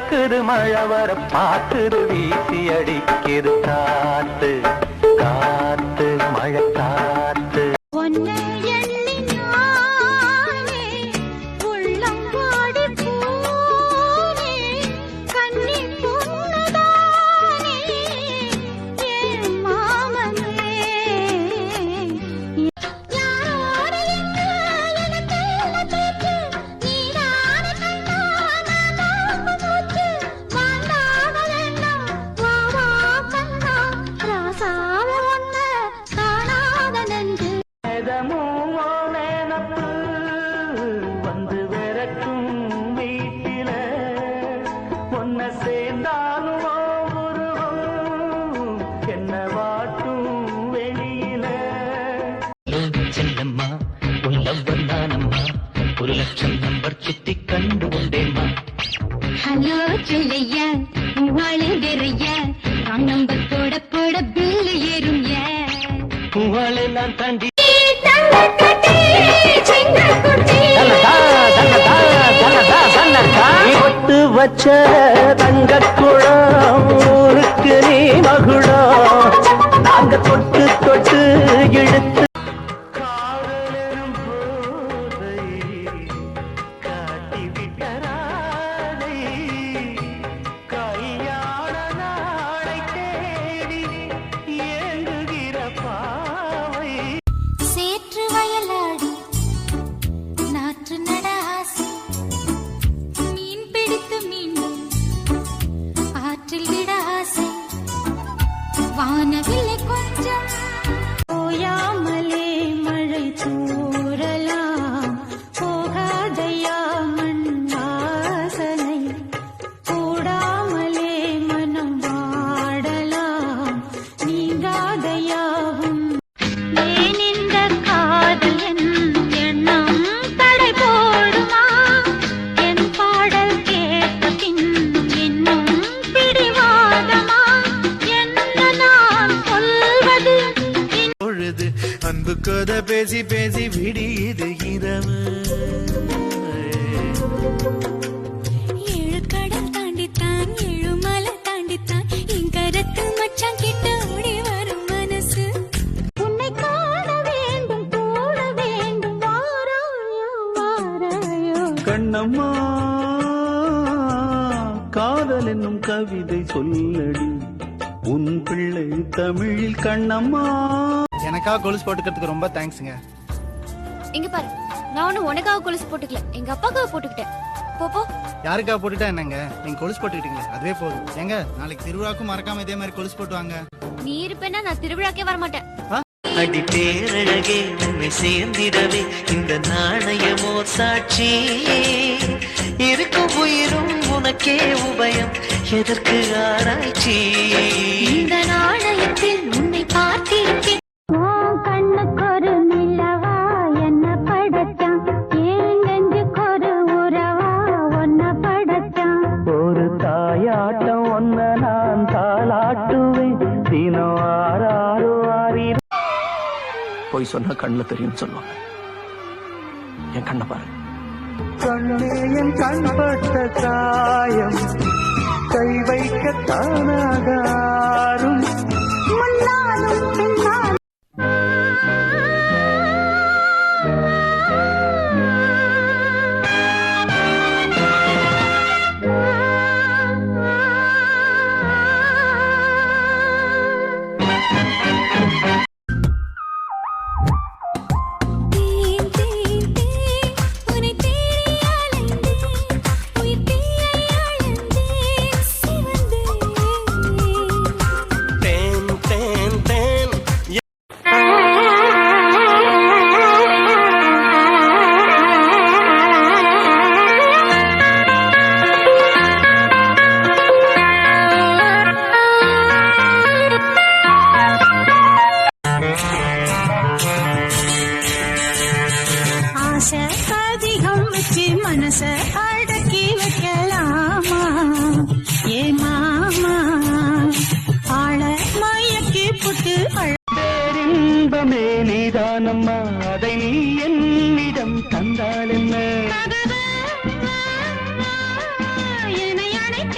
பழுக்குது மழை வர பாக்குது வீசி அடிக்குது காத்து காத்து மழை காத்து ஒரு லட்சம் நம்பர் சுத்தி கண்டு கொண்டேம்மா. ஹலோ சொல்லையா உவாளே வெறையா நம்பர் போட போட பில்லு ஏறும் உவாளே நான் தாண்டி ஒட்டு வச்ச தங்க குளம் ஊருக்கு நீ மகுடம் நாங்க தொட்டு தொட்டு இழுத்து வானவில்லை கொஞ்சம் ஓயாமலே மழை தூறலாம் போகாதையா மண் வாசனை கூடாமலே மனம் வாடலாம் நீங்காதையாவும் ஏன் இந்த காதல் எண்ணம் தடை போடுமா என் பாடல் கேட்ட பின்னும் இன்னும் பிடிவாதமா அன்பு கதை பேசி பேசி விடியுது இரவு ஏழு கடல் தாண்டித்தான் ஏழு மலை தாண்டித்தான் இங்கரத்து மச்சான் கிட்ட ஓடி வரும் மனசு உன்னை காண வேண்டும் கூட வேண்டும் வாராயோ வாராயோ கண்ணம்மா காதல் என்னும் கவிதை சொல்லடி உன் பிள்ளை தமிழில் கண்ணம்மா. எனக்காக கொலுசு போட்டுக்கிறதுக்கு ரொம்ப தேங்க்ஸ்ங்க. இங்க பாரு, நான் ஒண்ணு உனக்காக கொலுசு போட்டுக்கல, எங்க அப்பாக்காக போட்டுக்கிட்டேன். போ. யாருக்காக போட்டுட்டா என்னங்க, நீங்க கொலுசு போட்டுக்கிட்டீங்க அதுவே போதும். ஏங்க நாளைக்கு திருவிழாக்கும் மறக்காம இதே மாதிரி கொலுசு போட்டுவாங்க. நீ இருப்பேன்னா நான் திருவிழாக்கே வர மாட்டேன். அடி பேரழகே உன்னை சேர்ந்திடவே இந்த நாணயமோ சாட்சி இருக்கும் உயிரும் உனக்கே உபயம் எதற்கு ஆராய்ச்சி இந்த நாணயத்தில் உன்னை பார்த்திருக்கேன் கண்ணுக்கொரு நிலவா என்ன படைச்சான் ஏன் நெஞ்சுக்கொரு உறவா ஒன்ன படைச்சான் ஒரு தாயாட்டம் ஒன்ன நான் தாளாட்டுவேன் தினம் ஆறாரோ ஆறி போய் சொன்னா கண்ணுல தெரியும் சொல்லுவாங்க. என் கண்ணை பாரு. கண்ணே என் கண்பட்ட காயம் கை வைக்க தானாகாரும் முன்னாலும் பின்னாலும் மனச அடக்கி வைக்கலாமா ஏ மாமா ஆள மயக்கி புட்டு பேரின்பமே நீதானம்மா அதை நீ என்னிடம் தந்தால் என்ன என்னை அணைக்க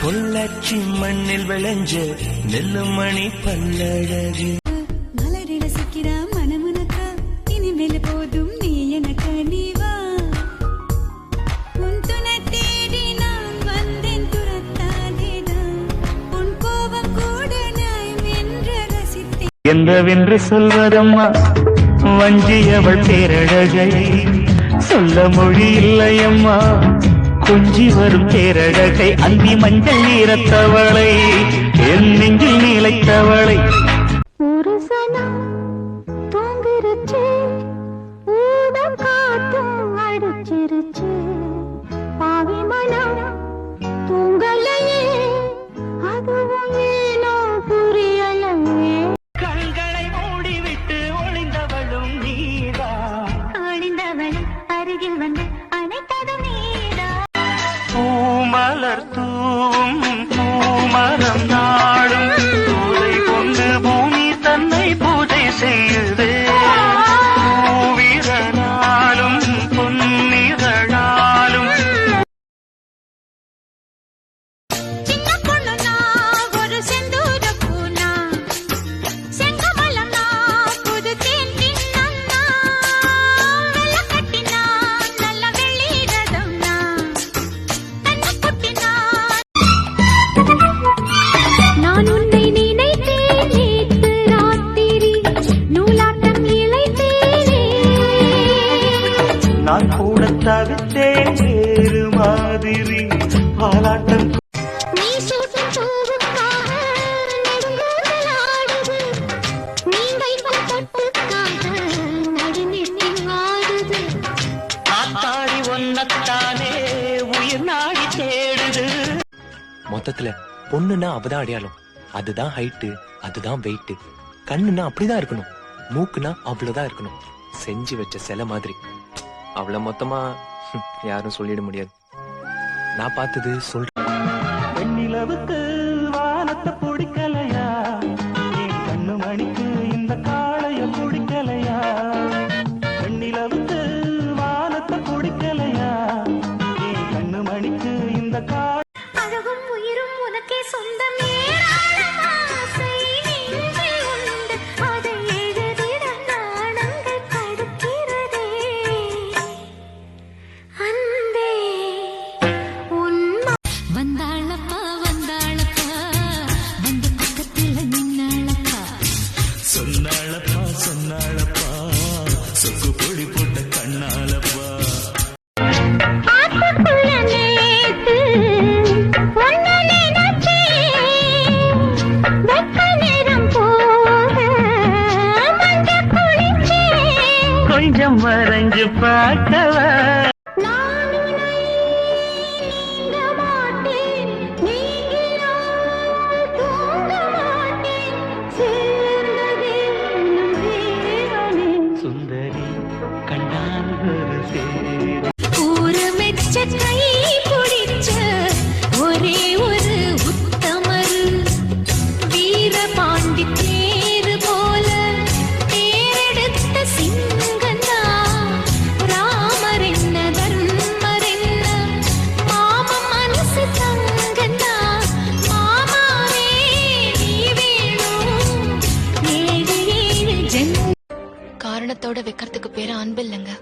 பொள்ளாச்சி மண்ணில் விளைஞ்ச நெல்லுமணி பல்லழகு. மலரை ரசிக்கிற மனமுனக்கா இனிமேல் போதும் நீ எனக்கு நீவா. உன் துணை தேடி நான் வந்தேன் துரத்தாதேதான். உன் கோபம் கூட நான் வென்று ரசித்தேன். என்னவென்று சொல்வதம்மா வஞ்சியவள் பேரழகை, சொல்ல மொழி இல்லையம்மா கொஞ்சி வரும் பேரழகை. அந்தி மஞ்சள் நீரத்தவளை, என் நெஞ்சில் நீலைத்தவளை. ஒரு சனம் தூங்கிருச்சு, ஊடம் காத்தும் அடிச்சிருச்சு. பாவி மனம் தூங்கலையே, அதுவும் ஏனோ புரியலையே. கண்களை மூடிவிட்டு ஒளிந்தவளும் நீதான், ஒளிந்தவளும் அருகில் வந்து அணைத்ததும் நீதான். பூமலர் தூவும் பூமரம் நாடும் பூதை கொண்டு பூமி தன்னை பூஜை செய்யுது. பூவிரனாலும் பொன்னிரனாலும் சின்ன பொண்ணுனா ஒரு செந்தூர பூனா, செங்கமலம்னா புது தேன் தின்னன்னா, வெள்ளை கட்டினா நல்ல வெள்ளி ரதம்னா, தன்னை குட்டினா. நான் உன்னை நினைத்தேன் நேத்து ராத்திரி, நூலாட்டம் இழைத்தேனே. நான் கூட தவித்தேன் வேறு மாதிரி பாலாட்டம். நீ சூட்டும் பூவுக்காக நெடுங்கூந்தல் ஆடுது, நீ வைக்கும் பொட்டுக்காக நடுநெட்டில் ஆடுது. ஆத்தாடி ஒன்னத்தானே உயிர் நாடி தேடுது. மொத்தத்துல பொண்ணுன்னா அவதான் அடையாளம், அதுதான் ஹைட்டு, அதுதான் வெயிட். கண்ணுன்னா அப்படிதான் இருக்கணும், மூக்குனா அவ்வளவுதான் இருக்கணும். செஞ்சு வச்ச சிலை மாதிரி. அவளை மொத்தமா யாரும் சொல்லிட முடியாது. நான் பார்த்தது சொல்றேன். வெண்ணிலவுக்கு வானத்தை பிடிக்கலையா, என் கண்ணு மணிக்கு இந்த காளைய பிடிக்கலையா. வெண்ணிலவுக்கு வானத்தை பிடிக்கலையா, என் கண்ணு மணிக்கு இந்த அழகும் உயிரும் உனக்கே சொந்தம். ஏராளம் ஆசை நெஞ்சில் உண்டு, அதை எழுதிட நாணங்கள் தடுக்கிறதே. அன்பே உன் வந்தாளப்பா வந்தாளப்பா, வந்து பக்கத்தில் நின்னாளப்பா. சொன்னாளப்பா சொன்னாளப்பா, சொக்கு பொடி போட்ட கண்ணாலப்பா. ஆத்துக்குள்ள நேத்து உன்னை நினைச்சேன், வெக்க நேரம் போக மஞ்சள் குளிச்சேன். கொஞ்சம் வரைஞ்சு பார்க்கவா. நான் உன்னை நீங்க மாட்டேன், நீங்கினால் தூங்க மாட்டேன். சேர்ந்ததே நம் ஜீவனே. சுந்தரி கண்ணால் ஒரு சேரி. ஊரமெச்ச கை பிடிச்ச ஒரே ஒரு உத்தமர், வீரபாண்டி தேரு போல தேரெடுத்த சிங்கந்தா. ராமர் என்ன தர்மர் என்ன, மாமன் மனசு தங்கந்தா. மாமாவே நீ வேணும், ஏழு ஏழு ஜென்மம். காரணத்தோட வைக்கிறதுக்கு பேரு அன்பு இல்லைங்க,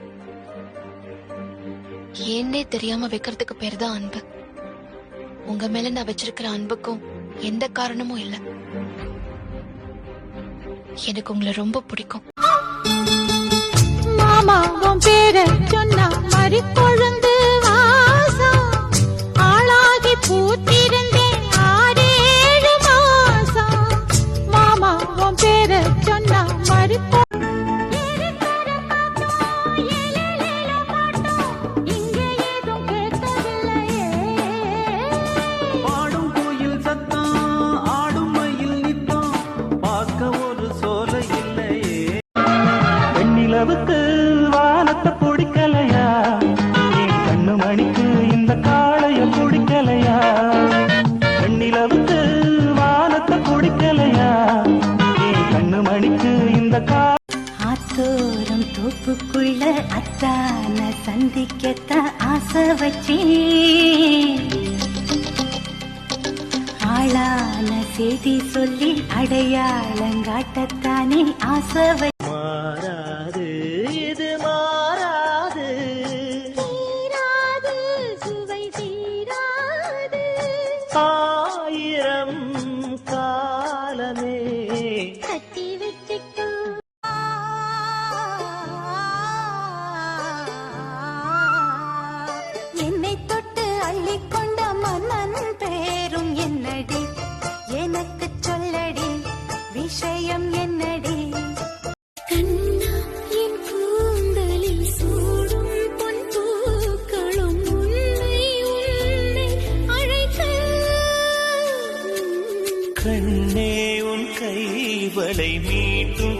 ஏன்னே தெரியாம வைக்கிறதுக்கு பேரு தான் அன்பு. உங்க மேல நான் வச்சிருக்கிற அன்புக்கும் எந்த காரணமும் இல்ல. எனக்கு உங்களை ரொம்ப பிடிக்கும். மாமா உன் பேர சொன்னா மறி கொழுந்து வாசம், ஆளாகி பூத்திருந்தேன் 6-7 மாசம். மாமா உன் பேர சொன்னா மறி பாடும் கோயில் சத்தம், ஆடும் மயில் நித்தம், பார்க்க ஒரு சோலை இல்லையே. வெண்ணிலவுக்கு வானத்தை பிடிக்கலையா, என் கண்ணு மணிக்கு இந்த காளைய பிடிக்கலையா. வெண்ணிலவுக்கு வானத்தை பிடிக்கலையா, என் கண்ணு மணிக்கு இந்த ஆத்தோரம் தோப்புக்குள்ள அத்தான சந்திக்கத்தான் ஆசை வச்சேன். ஆளான செய்தி சொல்லி அடையாளங்காட்டத்தானே ஆசை மாறாது இது மாறாது தீராது சுவை தீராது ஆயிரம் காலமே கட்டி வச்சுக்கோ என்னை தொட்டு அள்ளிக்கொண்ட மன்னன் பேரும் என்னடி எனக்கு சொல்லடி விஷயம் என்னடி கண்ணா என் கூந்தலில் சூடும் பொன் பூக்களும் உன்னை அழைக்க கண்ணே உன் கைவளை மீட்டும்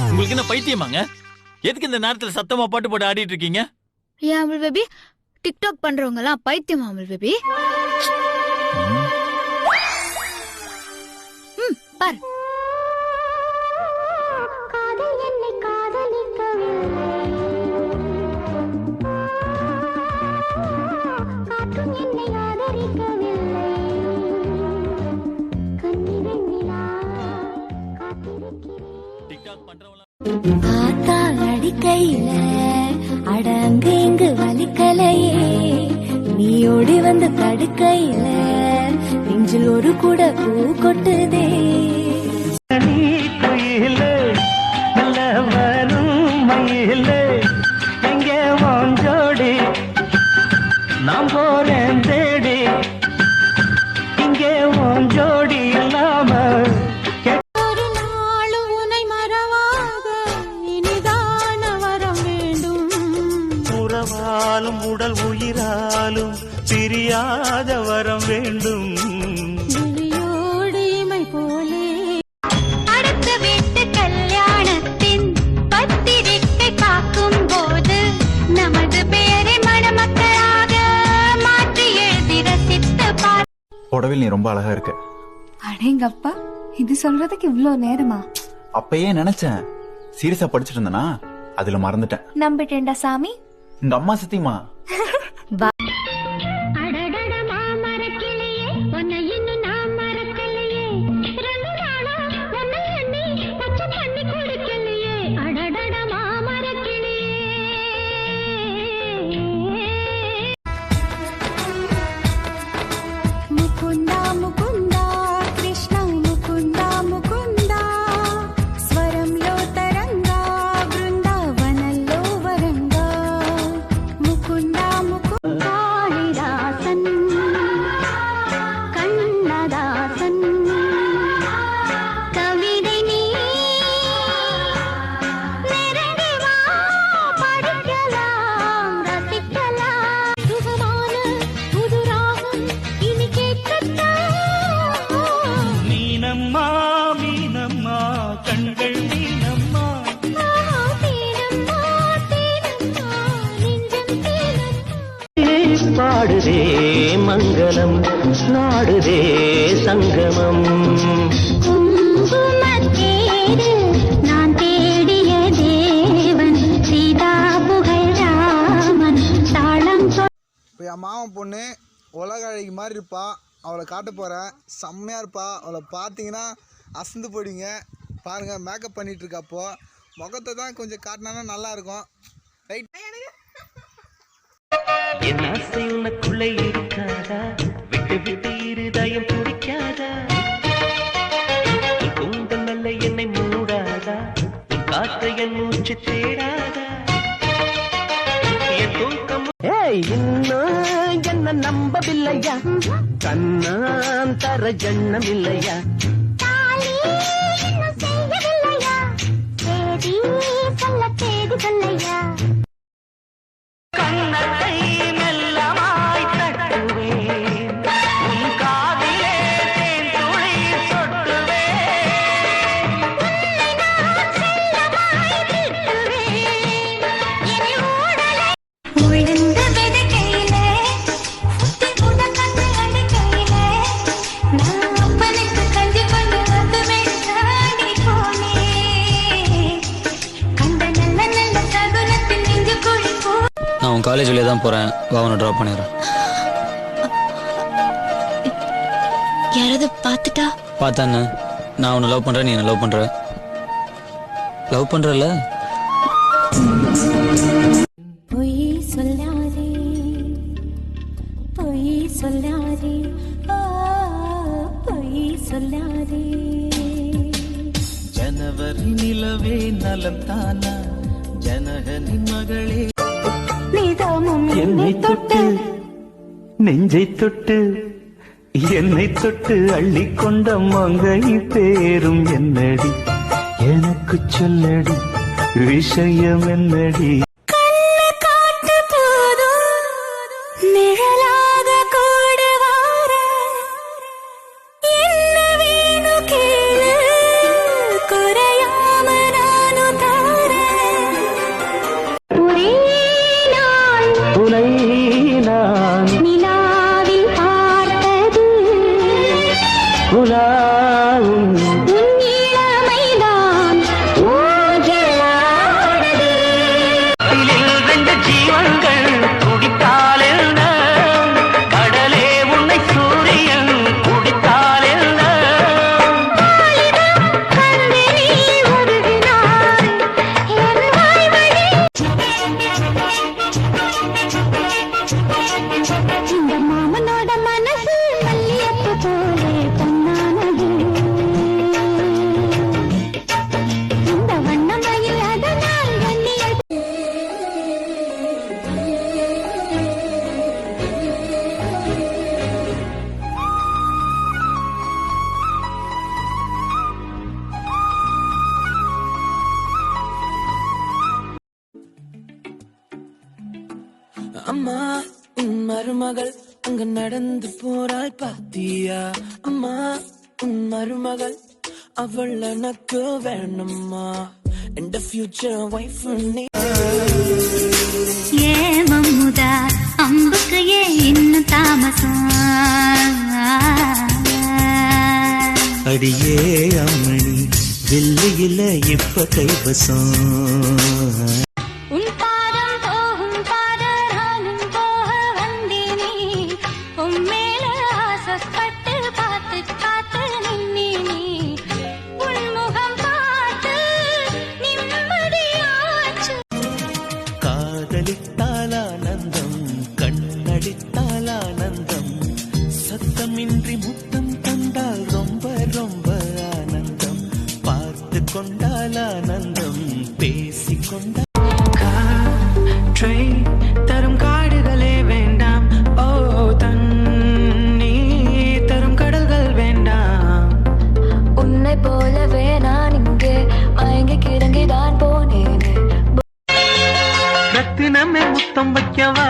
உங்களுக்கு என்ன பைத்தியமாங்க? எதுக்கு இந்த நேரத்துல சத்தமா பாட்டு போட்டு ஆடிட்டு இருக்கீங்க? ஏன் அமுல் பேபி, டிக்டாக் பண்றவங்க எல்லாம் பைத்தியமா அமுல் பேபி? பாரு. காதல் என்னை காதலிக்கவில்லை, காற்றும் என்னை ஆதரிக்கவில்லை, கன்னி வெண்ணிலா காத்திருக்கிறேன். டிக்டாக் பண்றவங்க ஆத்தா அடிக்கையில அடங்க இங்கு வலிக்கலையே, நீ ஓடி வந்து தடுக்கையில நெஞ்சில் ஒரு கூட பூ கொட்டுதே. எங்கே வாஞ்சோடி நாம் போறேன் தேடி, இங்கே வாஞ்சோடி இல்லாம ஒரு நாளும் உன்னை மறவாத இனிதான வரம் வேண்டும், உறவாலும் உடல் உயிராலும் பிரியாத வரம் வேண்டும். விழியோடு இமை போலே அடுத்த வீட்டு கல்யாணத்தின் பத்திரிக்கை பார்க்கும் போது நமது பெயரை மணமக்களாக மாற்றி எழுதி ரசித்து பார். புடவில் நீ ரொம்ப அழகா இருக்க. அடேங்கப்பா, இது சொல்றதுக்கு இவ்ளோ நேரமா? அப்பயே நினைச்சேன், சீரியஸா படிச்சிட்டு இருந்தனா அதுல மறந்துட்டேன். நம்பிட்டேன்டா சாமி. உங்க அம்மா சத்தியமா? அடடட மாமரக்கிளியே, உன்னை இன்னும் நான் மறக்கலையே, 2 நாளா உன்னை எண்ணி பச்சை தண்ணி குடிக்கலையே, அடடட மாமரக்கிளியே. முகுந்தா முகுந்தா கிருஷ்ண முகுந்தா முகுந்தா, స్వరంలో తరంగా బృందావనంలో వరంగా, ముకుందా ముకుందా కాళిదాసన్ కన్నదాసన్ கவிதை நீ நெருங்கி வா, படிக்கலாம் ரசிக்கலாம், சுகமான புது ராகம் இனி கேட்கத்தான். மீனம்மா மீனம்மா கண்கள் மீனம்மா, தேனம்மா தேனம்மா நெஞ்சம் தேனம்மா. பாடுதே மங்களம் நாடுதே சங்கமம். குங்குமத்தேரு நான் தேடிய தேவன், சீதா புகழ் ராமன் தாளம் இப்போ என் மாமன் பொண்ணு உலக அழகி மாதிரி இருப்பா, அவளை காட்ட போகிறேன். செம்மையாக இருப்பா, அவளை பார்த்தீங்கன்னா அசந்து போயிடுங்க. பாருங்கள், மேக்கப் பண்ணிகிட்டு இருக்கா. அப்போது முகத்தை தான் கொஞ்சம் காட்டினா நல்லாயிருக்கும். ரைட். என் ஆசை உனக்குள்ளே இருக்காதா, விட்டு விட்டு இருதயம் துடிக்காதா, கூந்தல் நல்ல என்னை மூடாதா, உன் காற்றை என் மூச்சு தேடாதா, என் தூக்கம் இன்னும் என்ன நம்பவில்லையா, கண்ணான் தர எண்ணம் இல்லையா, தாலி இன்னும் செய்யவில்லையா, தேதி சொல்ல தேடி சொல்லையா கண்ணத்தை மெல்லமாய் தட்டுவேன் உன் காதிலே தேன் துளி சொட்டுவேன் உழுந்த விதைக்கையிலே சுத்தி உதக்கத்தை அடிக்கையிலே நான் அப்பனுக்கு கஞ்சி கொண்டு வந்து தாண்டி போனேன் கண்ட நல்ல நல்ல சகுனத்தில் நெஞ்சு குழி போ நான் உன் காலேஜ் வழியா தான் போறேன் வா உன்னை ட்ராப் பண்ணிடுறேன் யாராவது பார்த்துட்டா பார்த்தானே நான் உன்னை லவ் பண்றேன் நீ என்ன லவ் பண்றல பொய் சொல்லாதே பொய் சொல்லாதே பொய் சொல்லாதே ஜனவரி நிலவே நலம் தானா ஜனகனின் மகளே நிதமும் என்னை தொட்டு நெஞ்சை தொட்டு என்னை தொட்டு அள்ளிக்கொண்ட மங்கை பேரும் என்னடி எனக்கு சொல்லடி விஷயம் என்னடி கண்ணு காட்டு போதும் நிழலாக கூட வார என்ன வேணும் கேளு குறையாம நானும் தாரேன் ஒரே நாள் உனை நான் நிலாவில் பார்த்தது உலாவும் உன் இளமைதான் ஊஞ்சலாடுது. ரெண்டு ஜீவன்கள் குடித்தால் என்ன கடலே உன்னை சூரியன் குடித்தால் என்ன கண்டு நீ உருகினாய் என் வாய்வழி. இந்த மாமனோட மனசு மல்லியப்பு போலே பொன்னானது இந்த வண்ணமயில் அதனால் வன்னியது அம்மா உன் மருமகள் அங்க நடந்து போறாள் பாத்தியா அம்மா உன் மருமகள் அவள் எனக்கு வேணும்மா எந்த ஃபியூச்சர் ஒய்ஃப் நீ ஏ மம்முதா அம்புக்கு ஏன் இன்னும் தாமசம் அடியே அம்மணி வெள்ளியில இப்ப கைவசம் உன் பாதம் போகும் பாத நானும் போக வந்தேனே உன் மேல ஆசைப்பட்டு பார்த்து பார்த்து நின்னேனே உன் முகம் பார்த்து நிம்மதியாச்சு காதலித்தால் ஆனந்தம் கண்ணடித்தால் ஆனந்தம் சத்தமின்றி முத்தம் தந்தால் ரொம்ப ரொம்ப ஆனந்தம் பார்த்து கொண்டால் ஆனந்தம் பேசிக்கொண்டால் காற்றை தரும் காடுகளே வேண்டாம் ஓ தண்ணி தரும் கடல்கள் வேண்டாம் உன்னை போலவே நான் இங்கே மயங்கி கிறங்கிதான் போனேனே ரத்தினமே முத்தம் வைக்கவா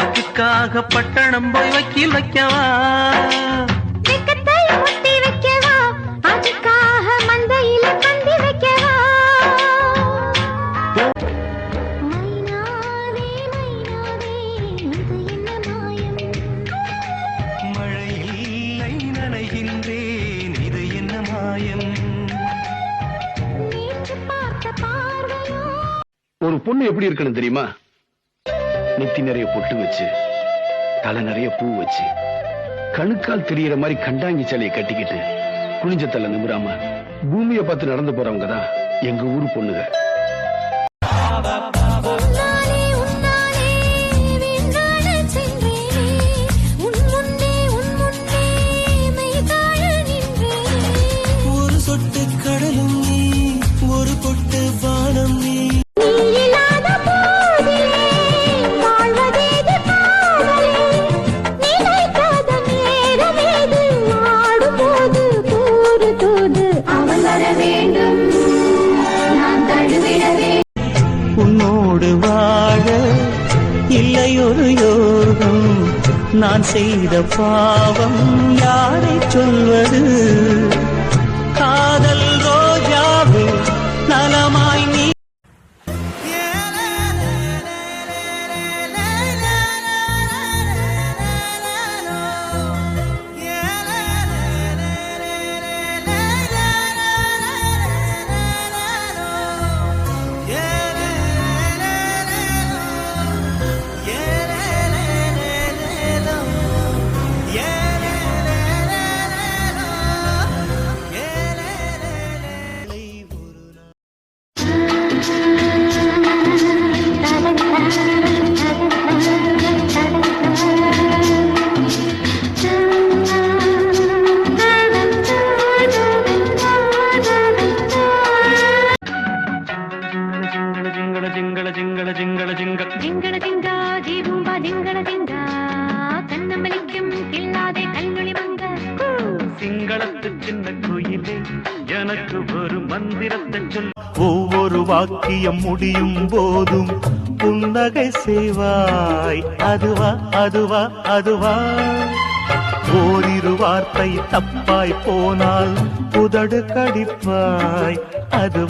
அதுக்காக பட்டணம் போய் வக்கீல் வைக்கவா வெக்கத்தை முத்தி வைக்கவா அதுக்காக மந்தையில பந்தி வைக்கவா மைனாவே மைனாவே இது என்ன மாயம் மழையில்லை நனைகின்றேன் இது என்ன மாயம் நேற்று பார்த்த பார்வையோ ஒரு பொண்ணு எப்படி இருக்கணும் தெரியுமா நெத்தி நிறைய பொட்டு வச்சு தலை நிறைய பூ வச்சு கணுக்கால் தெரியற மாதிரி கண்டாங்கி சிலையை கட்டிக்கிட்டு குனிஞ்ச தலை நிமிராம பூமியை பார்த்து நடந்து போறவங்க தான் எங்க ஊரு பொண்ணுங்க உன்னாலே உன்னாலே வீணான சென்றேனே உன் முன்னே மெய்தாழ நின்றேனே ஒரு சொட்டு கடலும் நீ ஒரு பொட்டு வானம் நீ நீ இல்லாத போதிலே வாழ்வதேது காதலே நினைக்காத நேரமேது ஆடும்போது கூறு தூது அவன் வர வேண்டும் நான் தழு உன்னோடு வாழ இல்லை ஒரு யோகம் நான் செய்த பாவம் யாரை சொல்வது காதல் ரோஜாவே நலமாய் நீ எனக்கு ஒரு மந்திரத்தை சொல் ஒவ்வொரு வாக்கியம் முடியும் போதும் புன்னகை செய்வாய் அதுவா அதுவா அதுவா ஓரிரு வார்த்தை தப்பாய் போனால் உதடு கடிப்பாய் அது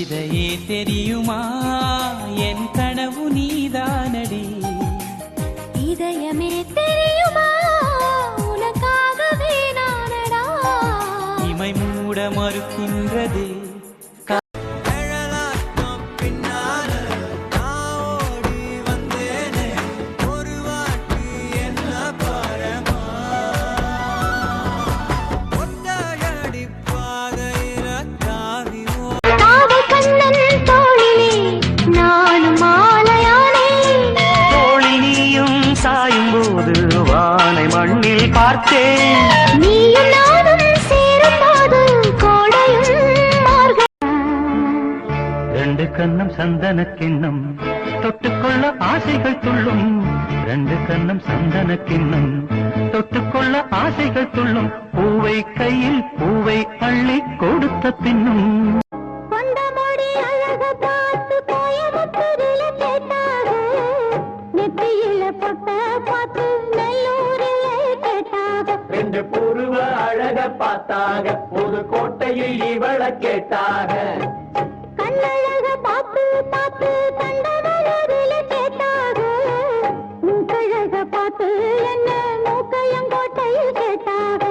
கவிதையே தெரியுமா என் கனவு நீதானடி இதயமே தெரியுமா உனக்காகவே நானடா இமை மூட மறுக்கின்றது மண்ணில் பார்த்தேன் நீயும் நானும் சேரும்போது கோடையும் ரெண்டு கண்ணம் சந்தன கிண்ணம் தொட்டுக்கொள்ள ஆசைகள் துள்ளும் ரெண்டு கண்ணம் சந்தன கிண்ணம் தொட்டுக்கொள்ள ஆசைகள் துள்ளும் பூவை கையில் பூவை அள்ளி கொடுத்த பின்னும் ரெண்டு பூர்வ அழக பார்த்தாக புது கோட்டையில் இவள கேட்டாக கண்ணழக பார்த்து பார்த்து கண்டவரில கேட்டாக மூக்கழக பார்த்து என்ன மூக்கையங்கோட்டையில் கேட்டாக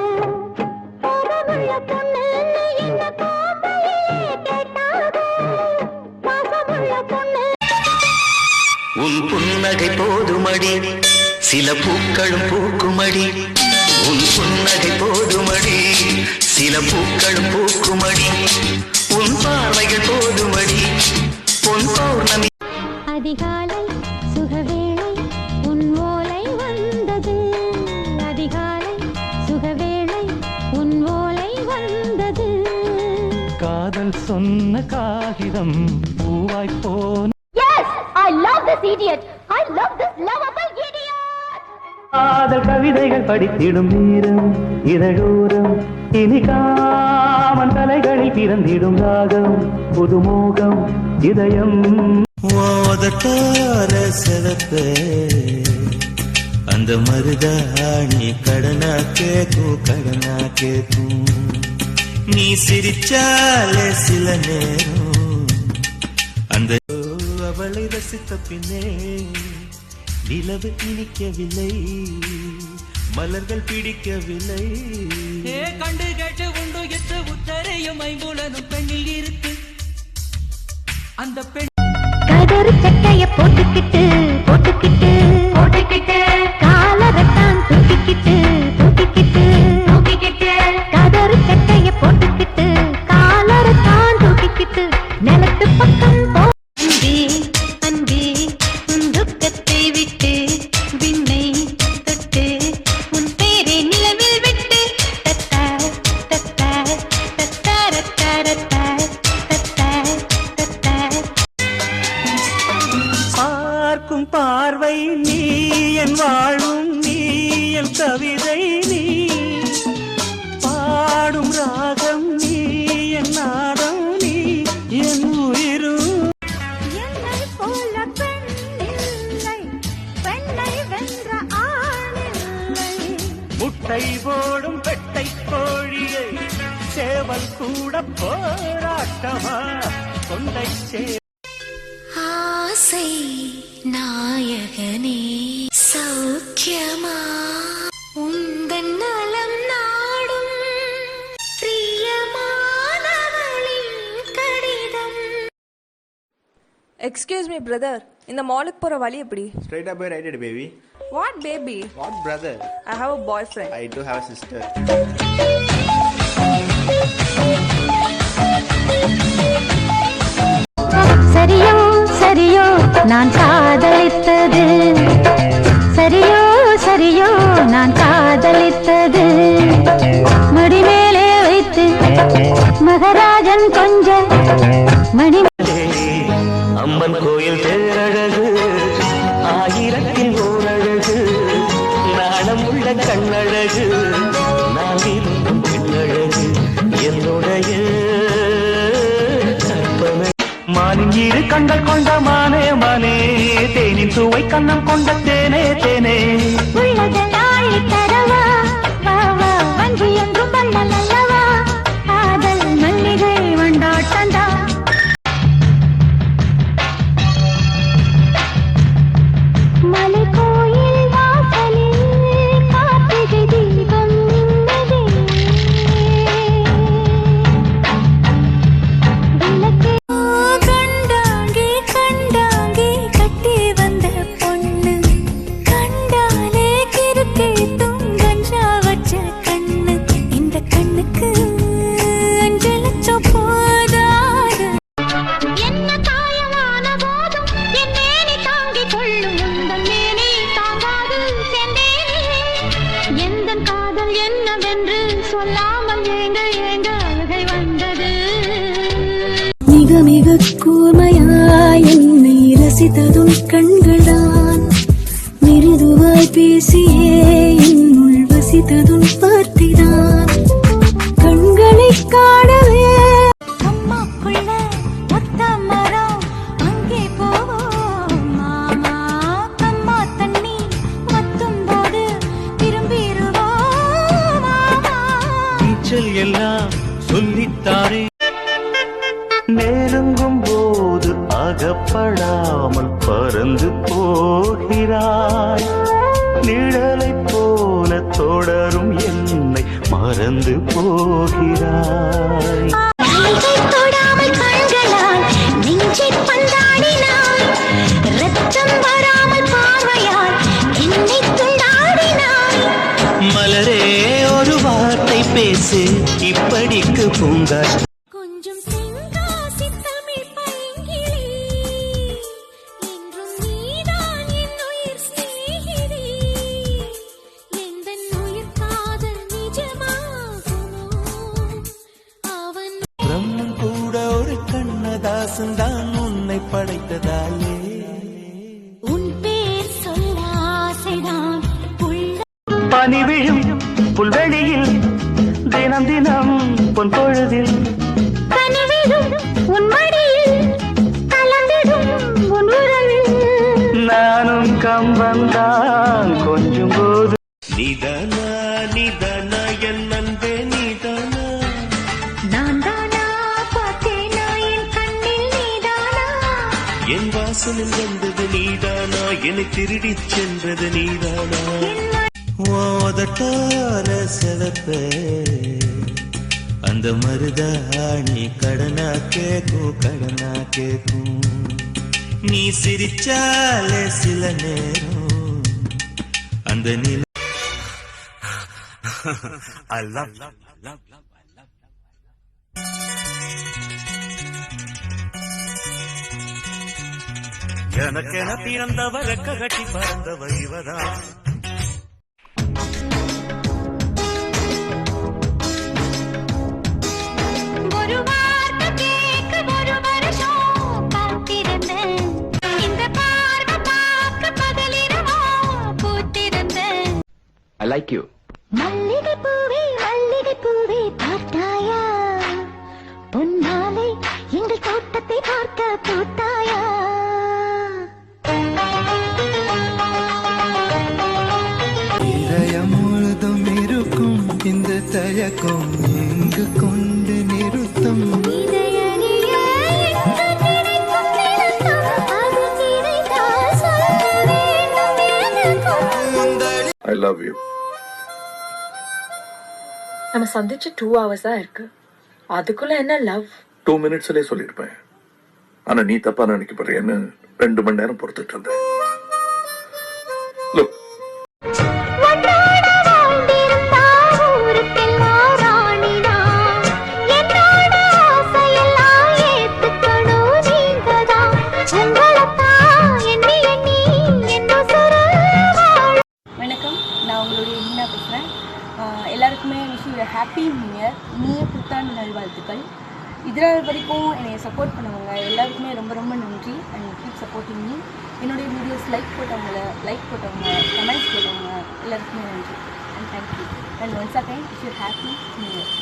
பாவமுள்ள பொண்ணு என்ன கோட்டையிலே கேட்டாக பாசமுள்ள பொண்ணு உன் புன்னகை போதுமடி சில பூக்களும் பூக்குமடி உன் புன்னகை போதுமடி சில பூக்களும் பூக்குமடி உன் பார்வைகள் போதுமடி பொன் பௌர்ணமி அதிகாலை சுகவேளை உன் ஓலை வந்தது அதிகாலை சுகவேளை உன் ஓலை வந்தது காதல் சொன்ன காகிதம் பூவாய் போன Yes, I love this idiot. I love this lovable idiot. காதல் கவிதைகள் படித்திடும் நேரம் இதழோரம் இனி காமன் தலைகளில் பிறந்திடும் ராகம் புதுமோகம் இதயம் ஓதட்டார செவப்ப அந்த மருதாணி கடனா கேக்கும் நீ சிரிச்சாலே சில நேரம் அந்த அவளை ரசித்த பின்னே நிலவு இனிக்கவில்லை மலர்கள் பிடிக்கவில்லை கண்டு கேட்டு உண்டு எட்டு உத்தரையும் ஐம்புலனும் பெண்ணில் இருக்கு அந்த பெண் கதறு சட்டைய போட்டுக்கிட்டு போட்டுக்கிட்டு போட்டுக்கிட்டு காலரத்தான் தூக்கிக்கிட்டு தூக்கிக்கிட்டு தூக்கிக்கிட்டு கதறு சட்டைய போட்டுக்கிட்டு காலரத்தான் தூக்கிக்கிட்டு நிலத்து பக்கம் போ பார்க்கும் பார்வை நீ, என் வாழ்வும் நீ, என் கவிதை நீ, பாடும் ராகம் நீ, என் நாதம் நீ, என் உயிரும். என்னை போல பெண் இல்லை, பெண்ணை வென்ற ஆண் இல்லை. முட்டை போடும் பெட்டை கோழியை சேவல் கூட போராட்டமா கொண்டை சே. ஆசை நாயகனே சௌக்கியமா, உந்தன் நலம் நாடும் பிரியமானவளின் கடிதம். எக்ஸ்கியூஸ் மீ பிரதர், இந்த மாலுக்கு போற வழி எப்படி? ஸ்ட்ரைட்டா போய் ரைட் எடு baby. What baby? What brother? I have a boyfriend. I do have a sister. சரியோ சரியோ நான் காதலித்தது, சரியோ சரியோ நான் காதலித்தது, மடிமேலே வைத்து மகராஜன் கொஞ்சம் மணி. அம்மன் கோயில் தேரழகு, ஆயிரத்தில் ஓரழகு, நாணம் உள்ள கண்ணழகு, நான் விரும்பும் பெண்ணழகு, என்னுடைய கற்பனை. மானின் இரு கண்கள் கொண்ட மானே மானே, தேனின் சுவை கண்ணம் கொண்ட தேனே தேனே. உள்ளதனாய் தரவா வா வா, வஞ்சி என்றும் வள்ளல் அல்லவா, காதல் மல்லிகை வண்டாட்டந்தா. மலை கோயில் வாசலில் கார்த்திகை தீபம் மின்னதே, விளக்கே கண்டாங்கி கண்டாங்கி கட்டி வந்த பொண்ணு, கண்டாலே கிறுக்கே துங்கஞ்சா வச்ச கண்ணு, இந்த கண்ணுக்கு 5 லட்சம் போதாது. என்ன காயமான போதும் என் மேனி தாங்கிக் கொள்ளும், உந்தன் மேனி தாங்காது சென்றேனே. எந்தன் காதல் என்னவென்று சொல்லாமல் ஏங்க ஏங்க அழுகை வந்தது. மிக மிக கூர்மையாய் என்னை ரசித்ததும் கண்கள்தான், மிருதுவாய் பேசியே என்னுள் வசித்ததும் பார்த்திதான், கண்களை காணவே. அம்மாக்குள்ள ஒத்த மரம் அங்கே போவோம் மாமா, கம்மா தண்ணி வத்தும் போது திரும்பிடுவோம் மாமா. நீச்சல் எல்லாம் சொல்லித்தாரே, நெருங்கும் போது அகப்படாமல் பறந்து போகிறாய், நிழலை போல தொடரும் என்னை மறந்து போகிறாய். நெஞ்சை தொடாமல் கண்களால் நெஞ்சை பந்தாடினாய், ரத்தம் வராமல் பார்வையால் என்னை துண்டாடினாய். மலரே ஒரு வார்த்தை பேசு, இப்படிக்கு பூங்கா. கொஞ்சம் செங்காசி தமிழ் பைங்கிளி, என்றும் நீதான் என் உயிர் சிநேகிதி, எந்தன் உயிர் காதல் நிஜமாகுமோ அவன். பிரம்மன் கூட ஒரு கண்ணதாசன் தான் உன்னை படைத்ததாலே. உன் பேர் சொல்ல ஆசைதான் உள்ள. பனி விழும் புல்வெளியில் தினம் தினம் பொன் பொழுதில், கனிவிடும் உன் மடியில் கலந்திடும் உன் உறவில், நானும் கம்பந்தான் கொஞ்சம் போது. நிதானா நிதானா என் அன்பே நிதானா, நான் தானா பார்த்தேனா என் கண்ணில் நீதானா, என் வாசலில் வந்தது நீதானா, என்னை திருடிச் சென்றது நீதானா. ஓதட்டார செவப்ப அந்த மருதாணி கடனா கேக்கும் கடனா கேக்கும், நீ சிரிச்சாலே சில நேரம் அந்த நில. I love எனக்கென பிறந்தவ ரெக்க கட்டி பறந்தவ இவதான். ஒரு வார்த்தை கேட்க ஒரு வருஷம் காத்திருந்தேன், இந்த பார்வை லைக் யூ. மல்லிகை பூவே பார்த்தாயா, பொன்னாலை எங்கள் தோட்டத்தை பார்க்க போட்டாயா. இதயம் முழுதும் இருக்கும் இந்த தயக்கம் எங்கு கொண்டு நிறுத்தும். I love you. நம்ம சந்திச்சு 2 hours தான் இருக்கு, அதுக்குள்ள என்ன லவ்? 2 minutesலயே சொல்லிருப்பேன். ஆனா நீ தப்பா நினைக்கப்படுறேன்னு 2 மணி நேரம் பொறுத்துட்டு இருந்தேன். Look. வணக்கம், நான் உங்களுடைய மீனா பேசுகிறேன். எல்லாருக்குமே wish you happy new year, இனிய புத்தாண்டு நல்வாழ்த்துக்கள். இதனால் வரைக்கும் என்னை சப்போர்ட் பண்ணவங்க எல்லாருக்குமே ரொம்ப ரொம்ப நன்றி. And keep supporting me. என்னுடைய வீடியோஸ் லைக் போட்டவங்க, கமெண்ட்ஸ் போட்டவங்க எல்லாருக்குமே நன்றி and thank you. And once again wish you happy new year.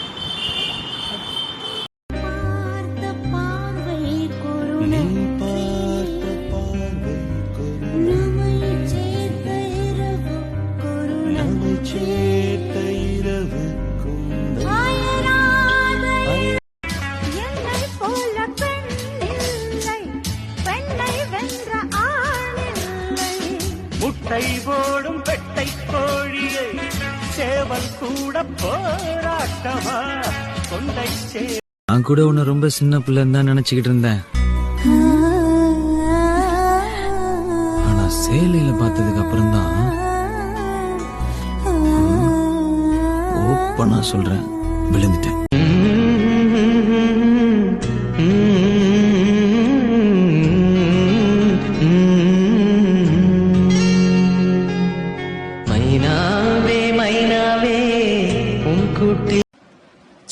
முட்டை போடும் பெட்டை கோழியை சேவல் கூட போராட்டமா கொண்டை நான் கூட உன்னை ரொம்ப சின்ன பிள்ளைன்னு தான் நினைச்சுக்கிட்டு இருந்தேன். ஆனா சேலையில பார்த்ததுக்கு அப்புறம் தான் ஓப்பனா சொல்றேன், விழுந்துட்டேன்.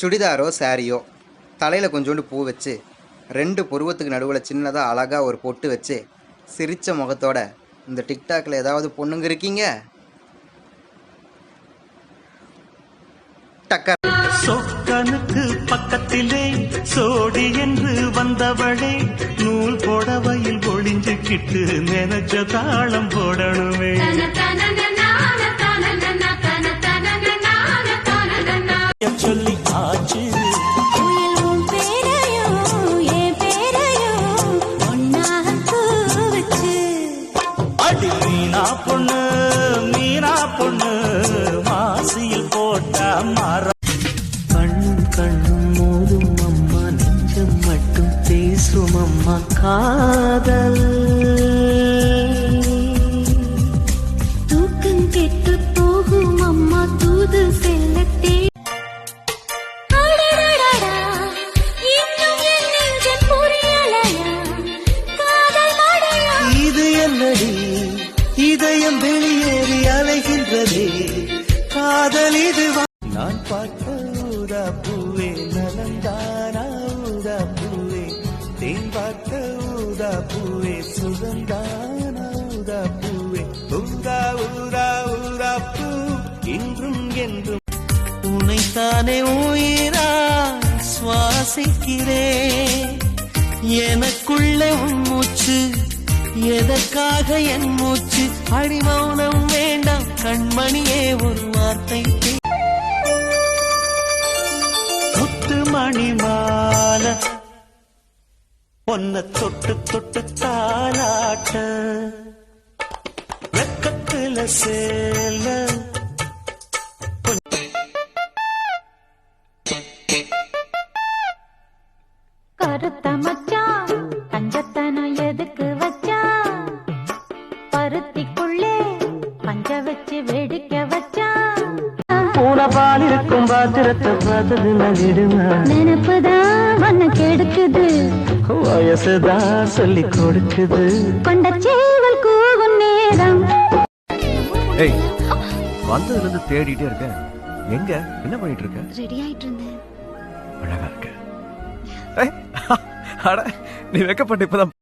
சுடிதாரோ சாரியோ தலையில் கொஞ்சோண்டு பூ வச்சு 2 புருவத்துக்கு நடுவில் சின்னதாக அழகாக ஒரு பொட்டு வச்சு சிரித்த முகத்தோட இந்த டிக்டாக்ல ஏதாவது பொண்ணுங்க இருக்கீங்க? சொக்கனுக்கு பக்கத்திலே சோடி என்று வந்தவளே, நூல் போடவையில் ஒளிஞ்சுக்கிட்டு நினைச்ச தாளம் போடணுமே. சொல்லி ஆச்சு அடி மீனா பொண்ணு மாசியில் போட்ட மர. கண்ணும் கண்ணும் மோதும் அம்மா, நெஞ்சம் மட்டும் பேசும் அம்மா காதல். தூக்கம் கெட்டு போகும் அம்மா தூது செல்லத்தே. இது என்னடி இதயம் வெளியேறி அலைகின்றதே, காதல் இது. நான் பார்த்த ஊதா பூவே நலந்தானா ஊதா பூவே, தேன் பார்த்த ஊதா பூவே சுகந்தானா ஊதா பூவே, ஊதா ஊதா ஊதா பூ இன்றும் என்றும். உன்னைத்தானே உயிரா சுவாசிக்கிறேன், எனக்குள்ளே உன் மூச்சு, எதற்காக என் மூச்சு? அடிமௌனம் வேண்டாம் கண்மணியே, ஒரு வார்த்தை. முத்து மணி மாலை பொன்ன தொட்டு தொட்டு தாலாட்ட, வெக்கத்துல சேல கருத்த மச்சான் கஞ்சத்தனம் எதுக்கு வச்சா, பருத்திக்குள்ளே பஞ்ச வச்சு வேடிக்கை வச்சா. பூனபால் இருக்கும் பாத்திரத்தை பார்த்தது நடிடுமா, நினப்புதான் வண்ண கெடுக்குது, வயசுதான் சொல்லி கொடுக்குது. கொண்ட சேவல் கூவும் நேரம். ஏய், வந்ததுல இருந்து தேடிட்டே இருக்கேன். எங்க என்ன பண்ணிட்டு இருக்க? ரெடி ஆயிட்டு இருந்தேன். அழகா இருக்க. அட, நீ வெக்கப்பட்டு இப்பதான்.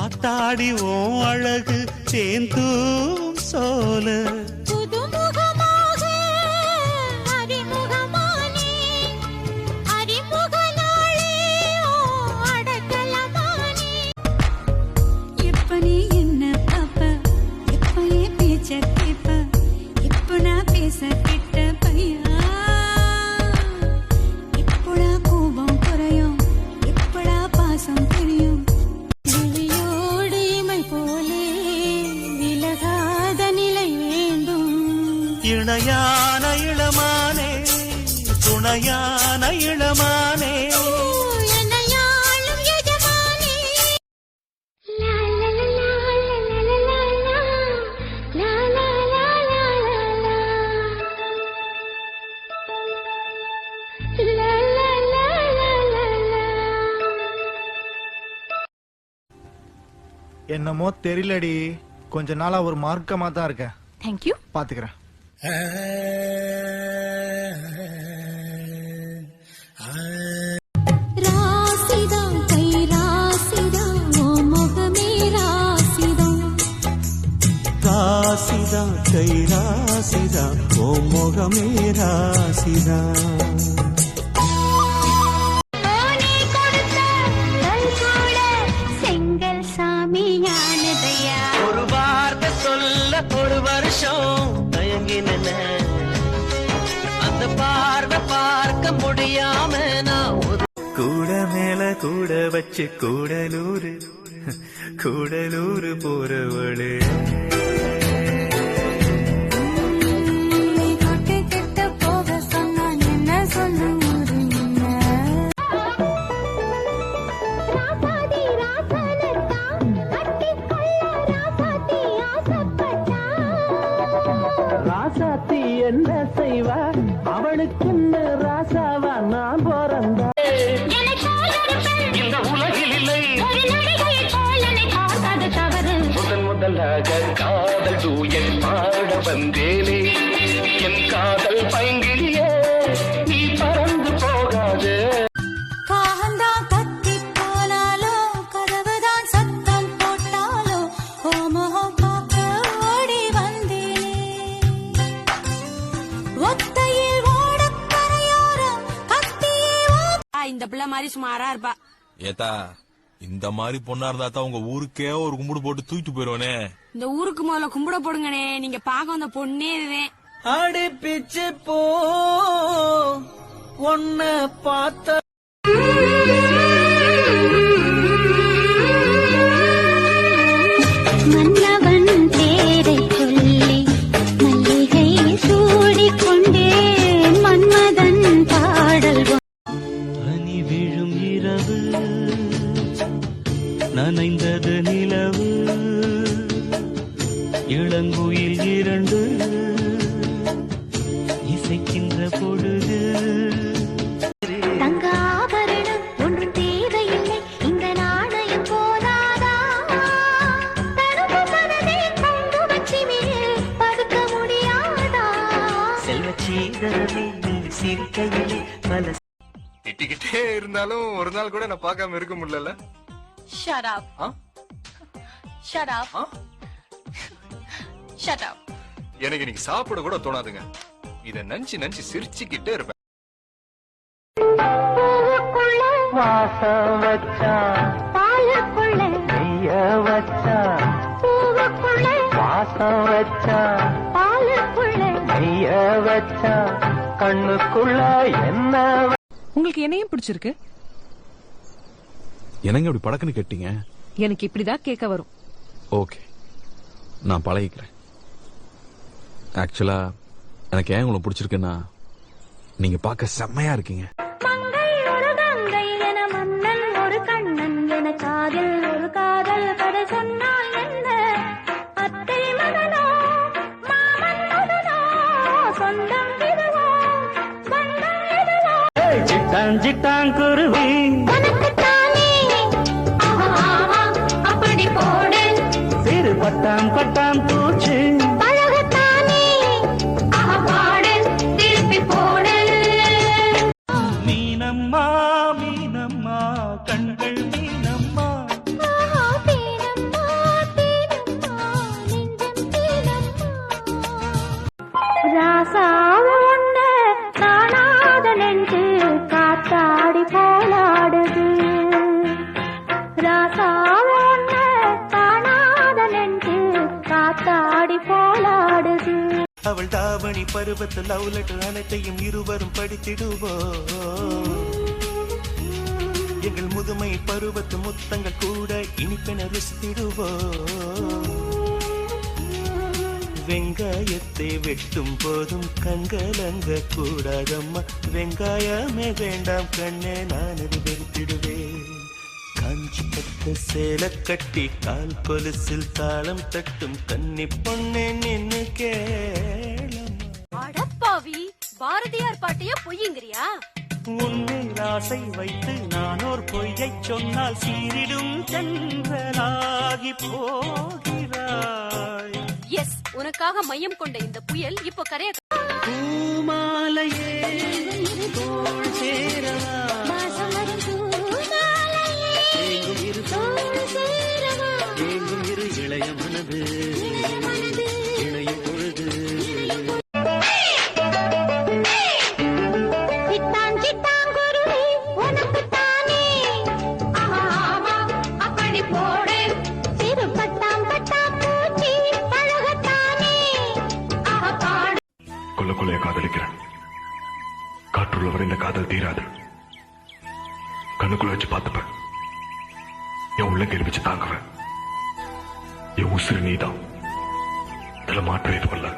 ஆத்தாடி ஓ அழகு தேந்தூம் சோல, புதுமுகமாக இணையான இளமானே துணையான இளமானே என்னமோ தெரியலடி, கொஞ்ச நாளா ஒரு மார்க்கமா தான் இருக்கேன். தேங்க்யூ. பாத்துக்கிறேன். ராசிதான் கை ராசிதான் ஓ முகமே ராசிதான். ராசிதான் கை ராசிதான் ஓ முகமே ராசிதான். ஒரு வார்த்தை சொல்ல ஒரு வருஷம் தயங்கின அந்த பார்வை பார்க்க முடியாம நான் கூட மேல கூட வச்சு கூடலூரு கூடலூரு போறவளே போக சொன்னா என்ன சொல்லுங்க. ராசாத்தி என்ன செய்வா அவளுக்கு ராசாவா நான் பிறந்த இந்த உலகில் இல்லை முதலாக காதல் தூயல் பாட வந்தேனே என் காதல் பைங்கிலியே நீ பறந்து போகாது. காகந்தான் கத்தி போனாலோ கதவுதான் சத்தம் போட்டாலோ ஓ முகம் பார்க்க ஓடி வந்தேனே. ஒத்தையில் ஓடக்கரையோரம் கத்தியே இந்த பிள்ளை மாதிரி சுமாரா இருப்பா. ஏத்தா இந்த மாதிரி பொண்ணா இருந்தா தான் உங்க ஊருக்கே ஒரு கும்பிடு போட்டு தூக்கிட்டு போயிருவானே. இந்த ஊருக்கு முதல்ல கும்பிட போடுங்கனே. நீங்க பாக்க வந்த பொண்ணே இதுதான். அடி பிச்சு போ ஒன்ன பார்த்த மன்னவன் பேரை சொல்லி மல்லிகை சூடிக்கொண்டே மன்மதன் பாடல். பனி விழும் இரவு நனைந்தது நிலவு இளங்குயில் இரண்டு இசைக்கின்ற பொழுது. தங்க ஆபரணம் ஒன்றும் தேவையில்லை இந்த நாணயம் போதாதா. தனது மனதை கொண்டு வச்சி மேல் பதுக்க முடியாதா. செல்வச்சீதரமே நீ சிரிக்கையிலே பல திட்டிக்கிட்டே இருந்தாலும் ஒரு நாள் கூட நான் பார்க்காம இருக்க முடியல. Shut up. Shut up. Shut up. எனக்கு இன்னைக்கு சாப்பிட கூட தோணாதுங்க. இத நினைச்சு நினைச்சு சிரிச்சுக்கிட்டே இருப்பேன். வாசம் வச்சா பாலுக்குள்ள நெய்ய வச்சா பூவுக்குள்ள வாசம் வச்சா பாலுக்குள்ள நெய்ய வச்சா கண்ணுக்குள்ள என்ன. உங்களுக்கு என்னையும் பிடிச்சிருக்கு? என்னங்க இப்படி படக்குன்னு கேட்டீங்க? எனக்கு இப்படிதான் கேட்க வரும். ஓகே, நான் பழகிக்கிறேன். ஆக்சுவலா எனக்கு ஏன் உங்களை பிடிச்சிருக்குன்னா நீங்க பார்க்க செம்மையா இருக்கீங்க. மங்கை ஒரு கங்கை என மன்னன் ஒரு கண்ணன் என காதில் ஒரு காதல் கதை சொன்னால் என்ன. அத்தை மகனோ மாமன் மகனோ சொந்தம் இதுவோ பந்தம் இதுவோ. ஜிட்டான் ஜிட்டான் குருவி உனக்குத்தானே ஆஹா ஆஹா அப்படி போடு. சிறு பட்டாம் பட்டாம் பூச்சி பழகத்தானே ஆஹா பாடு திருப்பி போடு. மீனம்மா மீனம்மா கண்கள் மீனம்மா. ஆஹா தேனம்மா தேனம்மா நெஞ்சம் தேனம்மா. ராசாவ ஒண்ணு காணாத நெஞ்சு காத்தாடி போலாடுது. ராசாவ ஒண்ணு காணாத நெஞ்சு காத்தாடி போலாடுது. அவள் தாவணி பருவத்து லவ் லெட்டர் அனைத்தையும் இருவரும் படித்திடுவோம். எங்கள் முதுமை பருவத்து முத்தங்கள் கூட இனிப்பென ருசித்திடுவோம். வெங்காயத்தை வெட்டும் போதும் கண்கலங்க கூடாதம்மா. வெங்காயமே வேண்டாம் கண்ணே, நான் அது வெறுத்திடுவேன். காஞ்சி பத்த சேலை கட்டி கால் கொலுசில் தாளம் தட்டும் கன்னி பொண்ணே நின்னு கேளம்மா. அடப்பாவி, பாரதியார் பாட்டையே பொய்யுங்கிறியா? உன்னை ஆசை வைத்து நானோர் பொய்யை சொன்னால் சீரிடும் சென்றலாகி போகிறாய். எஸ், உனக்காக மையம் கொண்ட இந்த புயல் இப்போ கரைய. பூமாலையே தோள் சேரவா, எங்கும் இரு இளைய மனது இளைய பொழுது. கொல்ல கொள்ளைய காதலிக்கிறேன். காற்றுள்ளவர் இந்த காதல் தீராது. கண்ணுக்குள்ள வச்சு பார்த்துப்பேன். என் உள்ள கேள்விச்சு தாங்குவேன். என் உசுறு நீதான். இதுல மாற்றம் எதுவல்ல.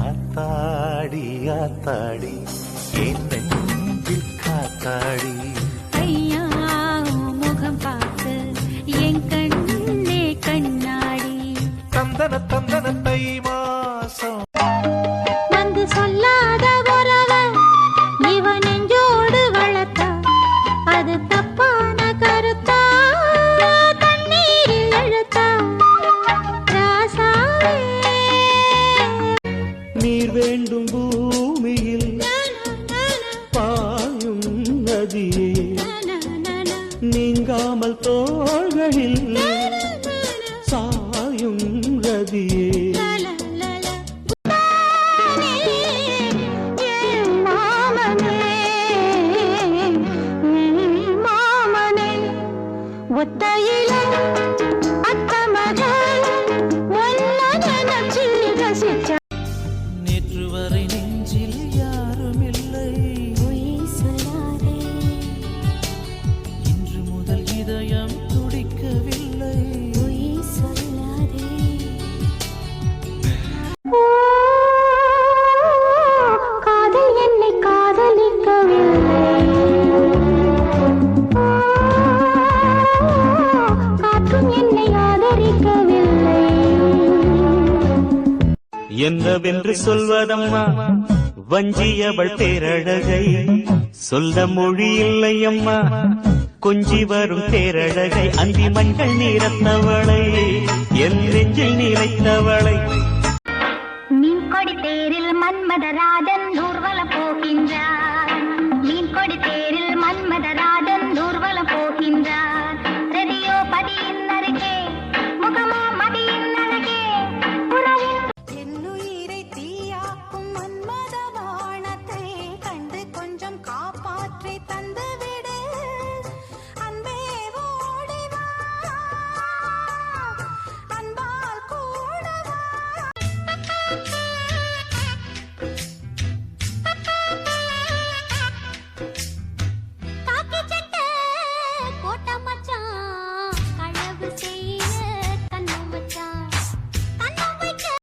ஆத்தாடி ஆத்தாடி என் நெஞ்சில் காத்தாடி. ஐயா முகம் பார்த்து என் கண்ணே கண்ணாடி. தந்தன தந்தன தை மாசம் வந்து சொல்லாத உறவ இவன் நெஞ்சோடு வளர்த்தா அது தப்பான கருத்தா, தண்ணீரில் அழுத்தா ராசாவே. நீர் வேண்டும் பூமியில் பாயும் நதியே, நீங்காமல் தோள்களில் சாயும் ரதியே. ஒத்தையில அத்தமகள் ஒன்ன நினைச்சு ரசிச்ச. நேற்று வரை நெஞ்சில் யாரும் இல்லை, பொய் சொல்லாதே. இன்று முதல் இதயம் துடிக்கவில்லை, பொய் சொல்லாதே. காதல் என்னை காதலிக்கவில்லை, காற்றும் என்னை ஆதரிக்கவில்லை. என்னவென்று சொல்வதம்மா வஞ்சியவள் பேரழகை, சொல்ல மொழி இல்லையம்மா கொஞ்சி வரும் பேரழகை. அந்தி மஞ்சள் நீரத்தவளை, என் நெஞ்சில் நீரைத்தவளை. மீன் கொடி தேரில் மன்மதராஜன் ஊர்வலம் போகின்றார். மீன் கொடி தேரில் மன்மதராஜன் ஊர்வலம் போகின்றார். ரதியோ பதியின் அருகே, முகமோ மதியின் அழகே. என்னுயிரை தீயாக்கும் மன்மத வானத்தை கண்டு கொஞ்சம் காப்பாற்றி தந்து